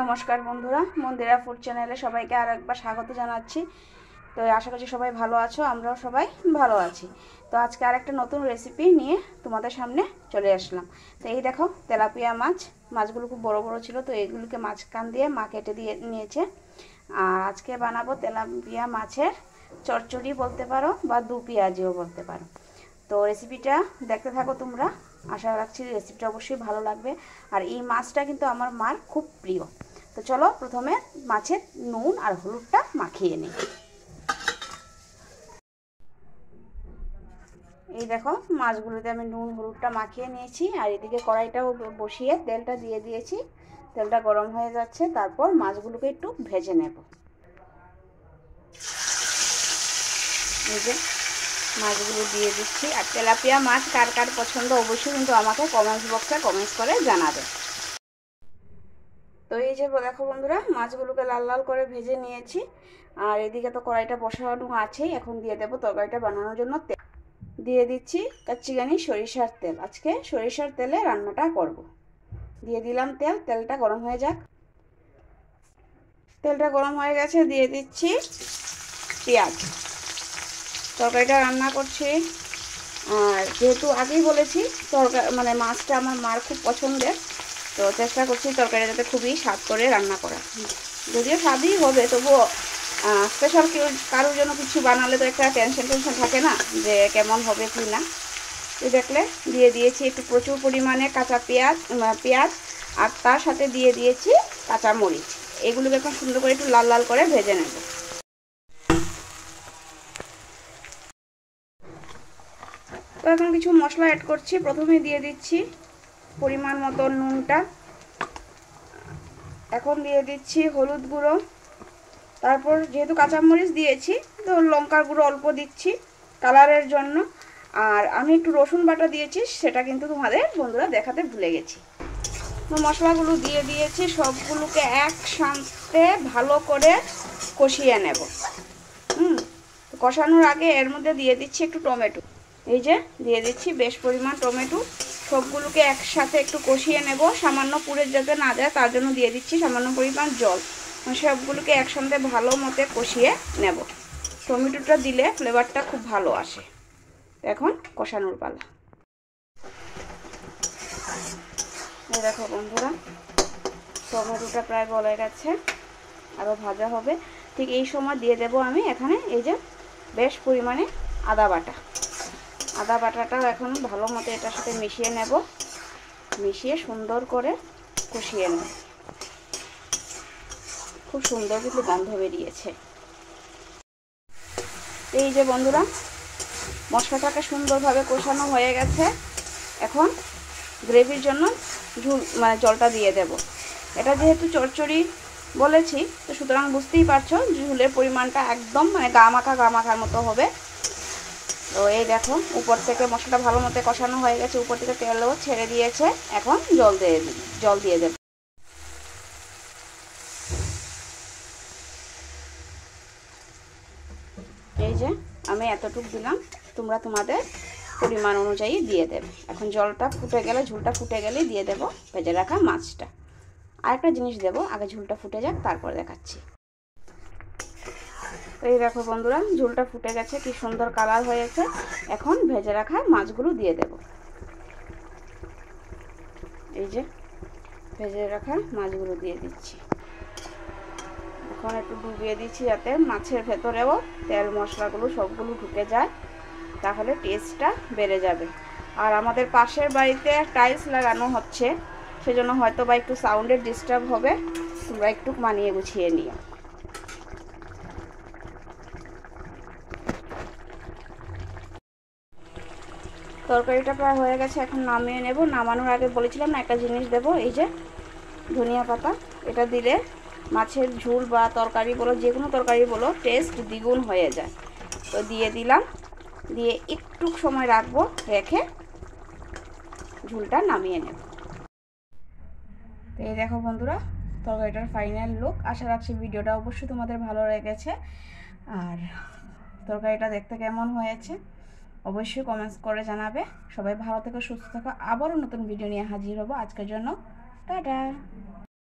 নমস্কার বন্ধুরা, মন্দিরা ফুড চ্যানেলে সবাইকে আর একবার স্বাগত জানাচ্ছি। তো আশা করছি সবাই ভালো আছো, আমরাও সবাই ভালো আছি। তো আজকে আরেকটা নতুন রেসিপি নিয়ে তোমাদের সামনে চলে আসলাম। তো এই দেখো তেলাপিয়া মাছগুলো খুব বড় বড় ছিল, তো এইগুলোকে মাঝখান দিয়ে মা কেটে দিয়ে নিয়েছে। আর আজকে বানাবো তেলাপিয়া মাছের চচ্চড়ি বলতে পারো বা দু পেঁয়াজিও বলতে পারো। তো রেসিপিটা দেখতে থাকো তোমরা, আশা রাখছি রেসিপিটা অবশ্যই ভালো লাগবে। আর এই মাছটা কিন্তু আমার মার খুব প্রিয়। তো চলো প্রথমে মাছের নুন আর হলুদটা মাখিয়ে নিই। এই দেখো মাছগুলোতে আমি নুন হলুদটা মাখিয়ে নিয়েছি, আর এদিকে কড়াইটাও বসিয়ে তেলটা দিয়ে দিয়েছি। তেলটা গরম হয়ে যাচ্ছে, তারপর মাছগুলোকে একটু ভেজে নেব। এই যে মাছগুলো দিয়ে দিচ্ছি। আর তেলাপিয়া মাছ কার কার পছন্দ অবশ্যই কিন্তু আমাকে কমেন্টস বক্সে কমেন্টস করে জানাবে। তো এই যে দেখো বন্ধুরা, মাছগুলোকে লাল লাল করে ভেজে নিয়েছি। আর এদিকে তো কড়াইটা বসানো আছেই, এখন দিয়ে দেবো তরকারিটা বানানোর জন্য তেল। দিয়ে দিচ্ছি কাচ্চিঘানি সরিষার তেল, আজকে সরিষার তেলে রান্নাটা করব। দিয়ে দিলাম তেল, তেলটা গরম হয়ে যাক। তেলটা গরম হয়ে গেছে, দিয়ে দিচ্ছি পেঁয়াজ। তরকারিটা রান্না করছি। আর যেহেতু আগেই বলেছি তরকারি মাছটা আমার মার খুব পছন্দের, তো চেষ্টা করছি তরকারিটা যাতে খুবই স্বাদ করে রান্না করা। যদিও স্বাদই হবে, তবুও স্পেশাল কেউ কারোর জন্য কিছু বানালে তো একটা টেনশন থাকে না যে কেমন হবে কি না। তো দেখলে দিয়ে দিয়েছি একটু প্রচুর পরিমাণে কাঁচা পেঁয়াজ আর তার সাথে দিয়ে দিয়েছি কাঁচা মরিচ। এগুলোকে এখন সুন্দর করে একটু লাল লাল করে ভেজে নেব। তো এখন কিছু মশলা অ্যাড করছি। প্রথমে দিয়ে দিচ্ছি পরিমাণ মতো নুনটা, এখন দিয়ে দিচ্ছি হলুদ গুঁড়ো, তারপর যেহেতু কাঁচামরিচ দিয়েছি তো লঙ্কার গুঁড়ো অল্প দিচ্ছি কালারের জন্য। আর আমি একটু রসুন বাটা দিয়েছি, সেটা কিন্তু তোমাদের বন্ধুরা দেখাতে ভুলে গেছি। তো মশলাগুলো দিয়ে দিয়েছি, সবগুলোকে একসাথে ভালো করে কষিয়ে নেব। কষানোর আগে এর মধ্যে দিয়ে দিচ্ছি একটু টমেটো। এই যে দিয়ে দিচ্ছি বেশ পরিমাণ টমেটো। সবগুলোকে একসাথে একটু কষিয়ে নেব, সামান্য পুড়ে যাতে না যায় তার জন্য দিয়ে দিচ্ছি সামান্য পরিমাণ জল। সবগুলোকে একসঙ্গে ভালো মতো কষিয়ে নেব। টমেটোটা দিলে ফ্লেভারটা খুব ভালো আসে। এখন কষানোর পালা। এই দেখো বন্ধুরা, টমেটোটা প্রায় গলে গেছে, আরও ভাজা হবে। ঠিক এই সময় দিয়ে দেব আমি এখানে এই যে বেশ পরিমাণে আদা বাটাটাও এখন ভালো মতো এটার সাথে মিশিয়ে নেব, মিশিয়ে সুন্দর করে কষিয়ে নেব। খুব সুন্দর কিন্তু গন্ধ বেরিয়েছে। এই যে বন্ধুরা, মশলাটাকে সুন্দরভাবে কষানো হয়ে গেছে। এখন গ্রেভির জন্য জলটা দিয়ে দেব। এটা যেহেতু চচ্চড়ি বলেছি, তো সুতরাং বুঝতেই পারছো ঝুলের পরিমাণটা একদম গা মাখার মতো হবে। তো এই দেখো উপর থেকে মশলাটা ভালো মতো কষানো হয়ে গেছে, উপর থেকে তেলও ছেড়ে দিয়েছে। এখন জল দিয়ে দেব। এই যে আমি এতটুকু দিলাম, তোমরা তোমাদের পরিমাণ অনুযায়ী দিয়ে দেবে। এখন ঝুলটা ফুটে গেলে দিয়ে দেব ভেজে রাখা মাছটা। আরেকটা জিনিস দেব, আগে ঝুলটা ফুটে যাক তারপর দেখাচ্ছি। এই দেখো বন্ধুরা, ঝুলটা ফুটে গেছে, কি সুন্দর কালার হয়েছে। এখন ভেজে রাখা মাছগুলো দিয়ে দেব। এই যে ভেজে রাখা মাছগুলো দিয়ে দিচ্ছি। এখন একটু ডুবিয়ে দিচ্ছি যাতে মাছের ভেতরেও তেল মশলাগুলো সবগুলো ঢুকে যায়, তাহলে টেস্টটা বেড়ে যাবে। আর আমাদের পাশের বাড়িতে টাইলস লাগানো হচ্ছে, সেজন্য হয়তো বা একটু সাউন্ডের ডিস্টার্ব হবে, তোমরা একটু মানিয়ে গুছিয়ে নিও। তরকারিটা প্রায় হয়ে গেছে, এখন নামিয়ে নেব। নামানোর আগে বলেছিলাম না একটা জিনিস দেব, এই যে ধনিয়া পাতা। এটা দিলে মাছের ঝোল বা তরকারি বলো, যে কোনো তরকারি বলো, টেস্ট দ্বিগুণ হয়ে যায়। তো দিয়ে দিলাম, দিয়ে একটু সময় রাখবো, রেখে ঝোলটা নামিয়ে নেব। তো এই দেখো বন্ধুরা, তরকারিটার ফাইনাল লুক। আশা রাখছি ভিডিওটা অবশ্যই তোমাদের ভালো লেগেছে। আর তরকারিটা দেখতে কেমন হয়েছে অবশ্যই কমেন্টস করে জানাবে। সবাই ভালো থেকো, সুস্থ থাকো। আবারও নতুন ভিডিও নিয়ে হাজির হব। আজকের জন্য টাটা।